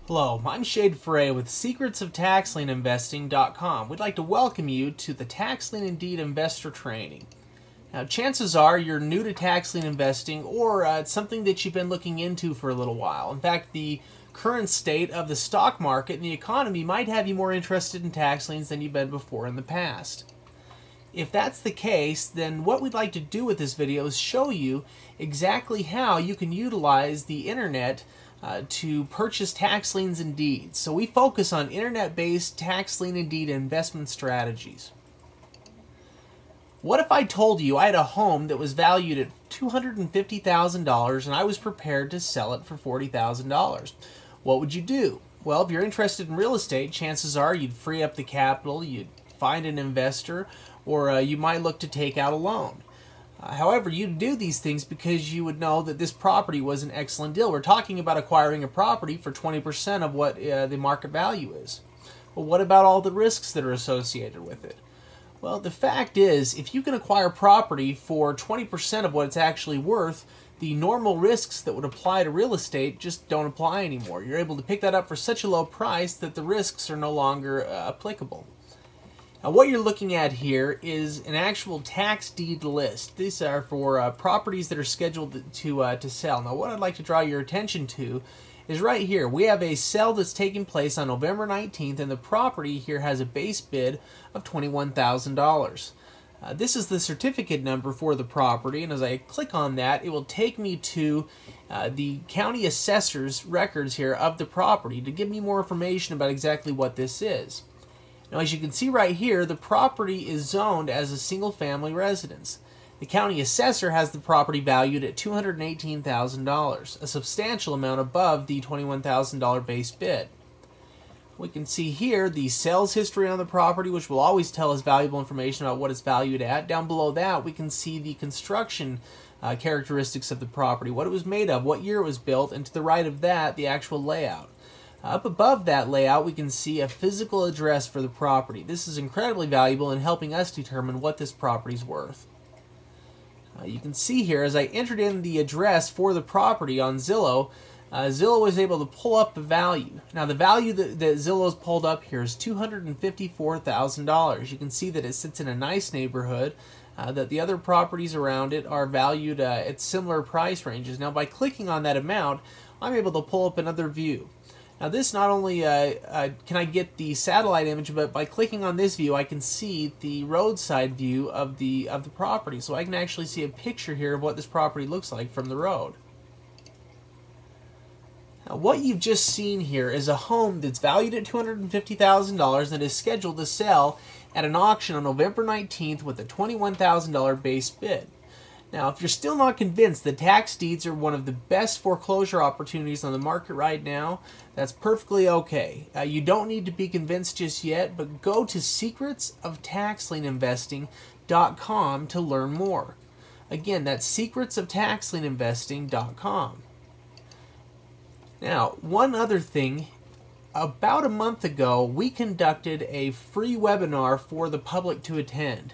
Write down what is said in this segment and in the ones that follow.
Hello, I'm Shade Foray with SecretsOfTaxLienInvesting.com. We'd like to welcome you to the Tax Lien and Deed Investor Training. Now, chances are you're new to tax lien investing, or it's something that you've been looking into for a little while. In fact, the current state of the stock market and the economy might have you more interested in tax liens than you've been before in the past. If that's the case, then what we'd like to do with this video is show you exactly how you can utilize the internet to purchase tax liens and deeds. So we focus on internet-based tax lien and deed investment strategies. What if I told you I had a home that was valued at $250,000 and I was prepared to sell it for $40,000? What would you do? Well, if you're interested in real estate, chances are you'd free up the capital, you'd find an investor, or you might look to take out a loan. However, you'd do these things because you would know that this property was an excellent deal. We're talking about acquiring a property for 20% of what the market value is. Well, what about all the risks that are associated with it? Well, the fact is, if you can acquire property for 20% of what it's actually worth, the normal risks that would apply to real estate just don't apply anymore. You're able to pick that up for such a low price that the risks are no longer applicable. Now, what you're looking at here is an actual tax deed list. These are for properties that are scheduled to sell. Now, what I'd like to draw your attention to is right here. We have a sale that's taking place on November 19th, and the property here has a base bid of $21,000. This is the certificate number for the property, and as I click on that, it will take me to the county assessor's records here of the property to give me more information about exactly what this is. Now, as you can see right here, the property is zoned as a single-family residence. The county assessor has the property valued at $218,000, a substantial amount above the $21,000 base bid. We can see here the sales history on the property, which will always tell us valuable information about what it's valued at. Down below that, we can see the construction characteristics of the property, what it was made of, what year it was built, and to the right of that, the actual layout. Up above that layout, we can see a physical address for the property. This is incredibly valuable in helping us determine what this property is worth. You can see here, as I entered in the address for the property on Zillow, Zillow was able to pull up the value. Now, the value that Zillow's pulled up here is $254,000. You can see that it sits in a nice neighborhood, that the other properties around it are valued at similar price ranges. Now, by clicking on that amount, I'm able to pull up another view. Now, this not only can I get the satellite image, but by clicking on this view, I can see the roadside view of the property. So I can actually see a picture here of what this property looks like from the road. Now, what you've just seen here is a home that's valued at $250,000 that is scheduled to sell at an auction on November 19th with a $21,000 base bid. Now, if you're still not convinced that tax deeds are one of the best foreclosure opportunities on the market right now, that's perfectly okay. You don't need to be convinced just yet, but go to SecretsOfTaxLienInvesting.com to learn more. Again, that's SecretsOfTaxLienInvesting.com. Now, one other thing. About a month ago, we conducted a free webinar for the public to attend.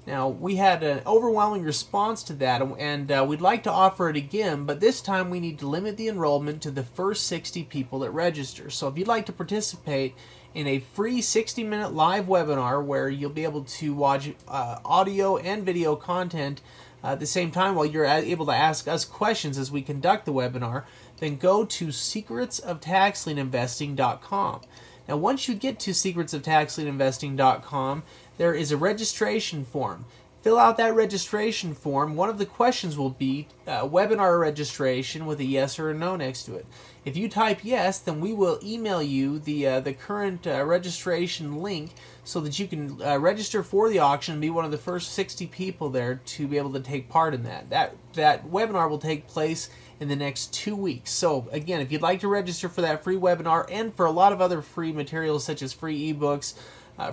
Now, we had an overwhelming response to that, and we'd like to offer it again, but this time we need to limit the enrollment to the first 60 people that register. So if you'd like to participate in a free 60-minute live webinar where you'll be able to watch audio and video content at the same time while you're able to ask us questions as we conduct the webinar, then go to SecretsOfTaxLienInvesting.com. Now, once you get to SecretsOfTaxLienInvesting.com, there is a registration form. Fill out that registration form. One of the questions will be webinar registration with a yes or a no next to it. If you type yes, then we will email you the current registration link so that you can register for the auction and be one of the first 60 people there to be able to take part in that. That webinar will take place in the next 2 weeks. So again, if you'd like to register for that free webinar and for a lot of other free materials such as free ebooks,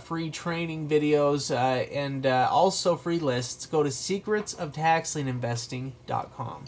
free training videos, and also free lists, go to SecretsOfTaxLienInvesting.com.